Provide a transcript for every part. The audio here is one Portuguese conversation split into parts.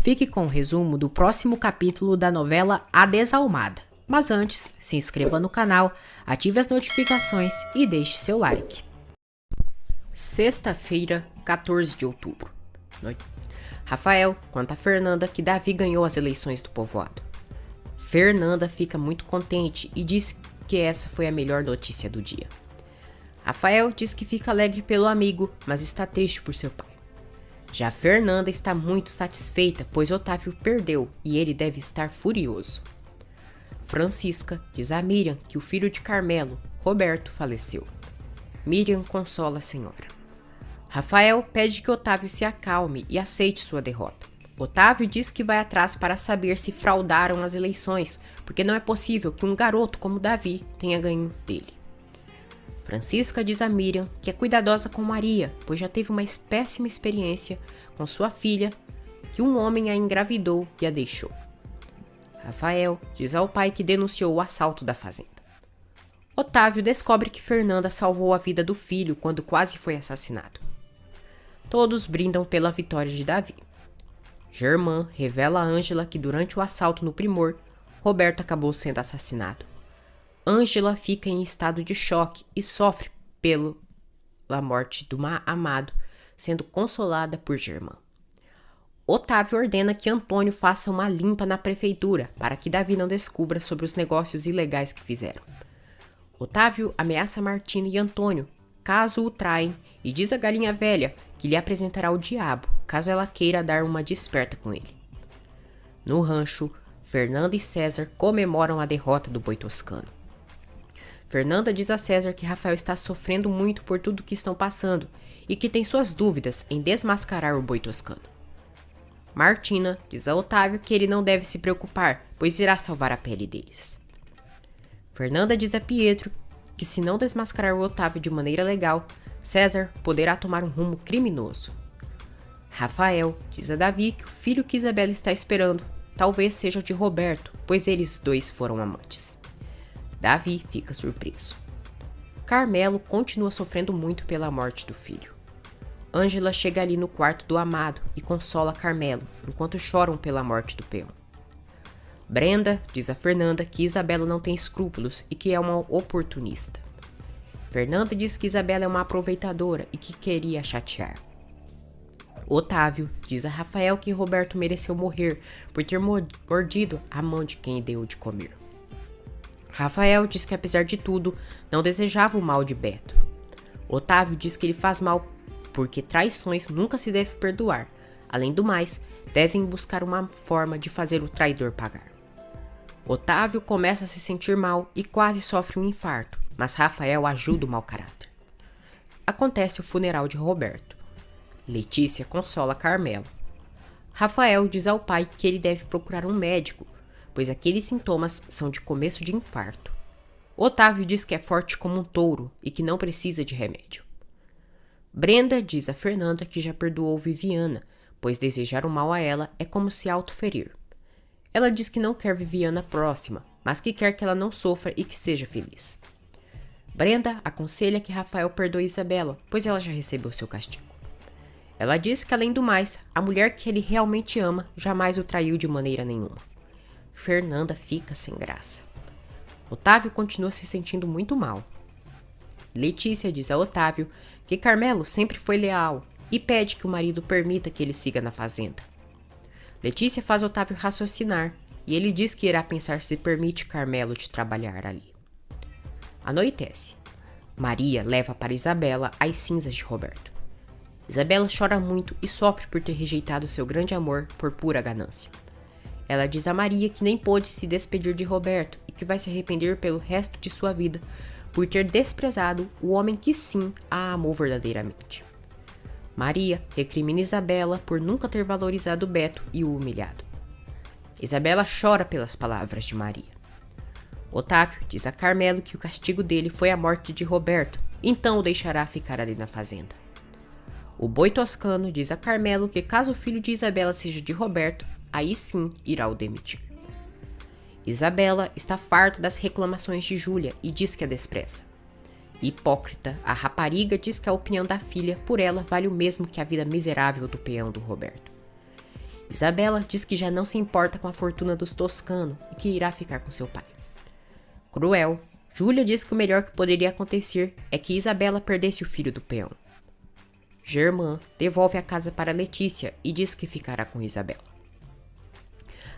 Fique com o resumo do próximo capítulo da novela A Desalmada. Mas antes, se inscreva no canal, ative as notificações e deixe seu like. Sexta-feira, 14 de outubro. Noite. Rafael conta a Fernanda que Davi ganhou as eleições do povoado. Fernanda fica muito contente e diz que essa foi a melhor notícia do dia. Rafael diz que fica alegre pelo amigo, mas está triste por seu pai. Já Fernanda está muito satisfeita, pois Otávio perdeu e ele deve estar furioso. Francisca diz a Miriam que o filho de Carmelo, Roberto, faleceu. Miriam consola a senhora. Rafael pede que Otávio se acalme e aceite sua derrota. Otávio diz que vai atrás para saber se fraudaram as eleições, porque não é possível que um garoto como Davi tenha ganho dele. Francisca diz a Miriam que é cuidadosa com Maria, pois já teve uma péssima experiência com sua filha, que um homem a engravidou e a deixou. Rafael diz ao pai que denunciou o assalto da fazenda. Otávio descobre que Fernanda salvou a vida do filho quando quase foi assassinado. Todos brindam pela vitória de Davi. Germã revela a Ângela que durante o assalto no Primor, Roberto acabou sendo assassinado. Ângela fica em estado de choque e sofre pela morte do amado, sendo consolada por Germã. Otávio ordena que Antônio faça uma limpa na prefeitura para que Davi não descubra sobre os negócios ilegais que fizeram. Otávio ameaça Martina e Antônio caso o traem e diz a galinha velha que lhe apresentará o diabo caso ela queira dar uma desperta com ele. No rancho, Fernanda e César comemoram a derrota do boi toscano. Fernanda diz a César que Rafael está sofrendo muito por tudo que estão passando e que tem suas dúvidas em desmascarar o boi toscano. Martina diz a Otávio que ele não deve se preocupar, pois irá salvar a pele deles. Fernanda diz a Pietro que se não desmascarar o Otávio de maneira legal, César poderá tomar um rumo criminoso. Rafael diz a Davi que o filho que Isabela está esperando talvez seja de Roberto, pois eles dois foram amantes. Davi fica surpreso. Carmelo continua sofrendo muito pela morte do filho. Ângela chega ali no quarto do amado e consola Carmelo, enquanto choram pela morte do peão. Brenda diz a Fernanda que Isabela não tem escrúpulos e que é uma oportunista. Fernanda diz que Isabela é uma aproveitadora e que queria a chatear. Otávio diz a Rafael que Roberto mereceu morrer por ter mordido a mão de quem deu de comer. Rafael diz que apesar de tudo, não desejava o mal de Beto. Otávio diz que ele faz mal porque traições nunca se deve perdoar. Além do mais, devem buscar uma forma de fazer o traidor pagar. Otávio começa a se sentir mal e quase sofre um infarto, mas Rafael ajuda o mau caráter. Acontece o funeral de Roberto. Letícia consola Carmelo. Rafael diz ao pai que ele deve procurar um médico, pois aqueles sintomas são de começo de infarto. Otávio diz que é forte como um touro e que não precisa de remédio. Brenda diz a Fernanda que já perdoou Viviana, pois desejar o mal a ela é como se autoferir. Ela diz que não quer Viviana próxima, mas que quer que ela não sofra e que seja feliz. Brenda aconselha que Rafael perdoe Isabela, pois ela já recebeu seu castigo. Ela diz que, além do mais, a mulher que ele realmente ama jamais o traiu de maneira nenhuma. Fernanda fica sem graça. Otávio continua se sentindo muito mal. Letícia diz a Otávio que Carmelo sempre foi leal e pede que o marido permita que ele siga na fazenda. Letícia faz Otávio raciocinar e ele diz que irá pensar se permite Carmelo de trabalhar ali. Anoitece. Maria leva para Isabela as cinzas de Roberto. Isabela chora muito e sofre por ter rejeitado seu grande amor por pura ganância. Ela diz a Maria que nem pôde se despedir de Roberto e que vai se arrepender pelo resto de sua vida por ter desprezado o homem que sim a amou verdadeiramente. Maria recrimina Isabela por nunca ter valorizado Beto e o humilhado. Isabela chora pelas palavras de Maria. Otávio diz a Carmelo que o castigo dele foi a morte de Roberto, então o deixará ficar ali na fazenda. O boi toscano diz a Carmelo que caso o filho de Isabela seja de Roberto, aí sim irá o demitir. Isabela está farta das reclamações de Júlia e diz que a despreza. Hipócrita, a rapariga diz que a opinião da filha por ela vale o mesmo que a vida miserável do peão do Roberto. Isabela diz que já não se importa com a fortuna dos Toscano e que irá ficar com seu pai. Cruel, Júlia diz que o melhor que poderia acontecer é que Isabela perdesse o filho do peão. Germã devolve a casa para Letícia e diz que ficará com Isabela.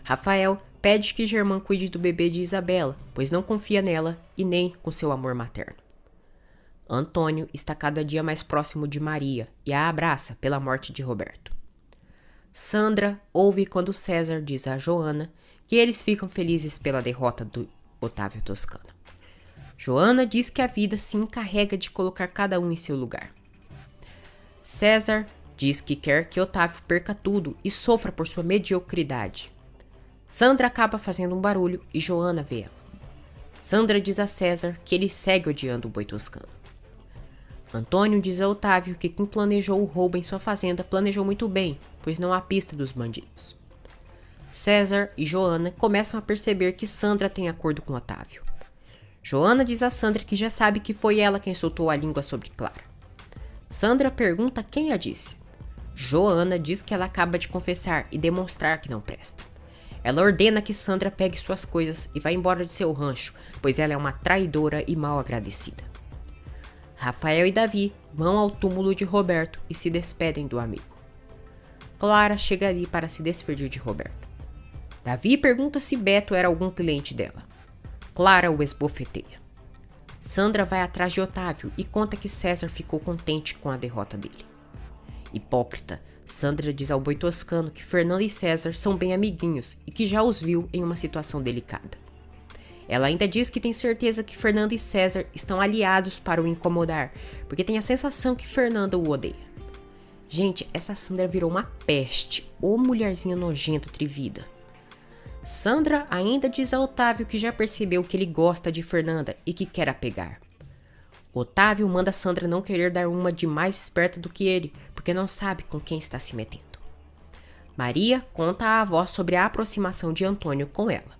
Rafael pede que Germã cuide do bebê de Isabela, pois não confia nela e nem com seu amor materno. Antônio está cada dia mais próximo de Maria e a abraça pela morte de Roberto. Sandra ouve quando César diz a Joana que eles ficam felizes pela derrota do Otávio Toscano. Joana diz que a vida se encarrega de colocar cada um em seu lugar. César diz que quer que Otávio perca tudo e sofra por sua mediocridade. Sandra acaba fazendo um barulho e Joana vê ela. Sandra diz a César que ele segue odiando o boi toscano. Antônio diz a Otávio que quem planejou o roubo em sua fazenda planejou muito bem, pois não há pista dos bandidos. César e Joana começam a perceber que Sandra tem acordo com Otávio. Joana diz a Sandra que já sabe que foi ela quem soltou a língua sobre Clara. Sandra pergunta quem a disse. Joana diz que ela acaba de confessar e demonstrar que não presta. Ela ordena que Sandra pegue suas coisas e vá embora de seu rancho, pois ela é uma traidora e mal agradecida. Rafael e Davi vão ao túmulo de Roberto e se despedem do amigo. Clara chega ali para se despedir de Roberto. Davi pergunta se Beto era algum cliente dela. Clara o esbofeteia. Sandra vai atrás de Otávio e conta que César ficou contente com a derrota dele. Hipócrita, Sandra diz ao boi toscano que Fernanda e César são bem amiguinhos e que já os viu em uma situação delicada. Ela ainda diz que tem certeza que Fernanda e César estão aliados para o incomodar, porque tem a sensação que Fernanda o odeia. Gente, essa Sandra virou uma peste, ô mulherzinha nojenta atrevida. Sandra ainda diz a Otávio que já percebeu que ele gosta de Fernanda e que quer a pegar. Otávio manda Sandra não querer dar uma de mais esperta do que ele, porque não sabe com quem está se metendo. Maria conta à avó sobre a aproximação de Antônio com ela.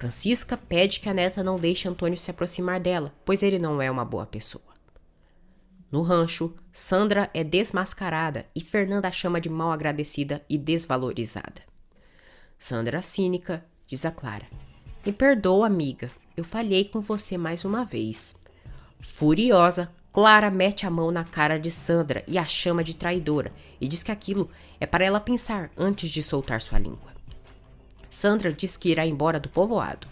Francisca pede que a neta não deixe Antônio se aproximar dela, pois ele não é uma boa pessoa. No rancho, Sandra é desmascarada e Fernanda a chama de mal agradecida e desvalorizada. Sandra, cínica, diz a Clara: "Me perdoa, amiga, eu falhei com você mais uma vez." Furiosa, Clara mete a mão na cara de Sandra e a chama de traidora e diz que aquilo é para ela pensar antes de soltar sua língua. Sandra diz que irá embora do povoado.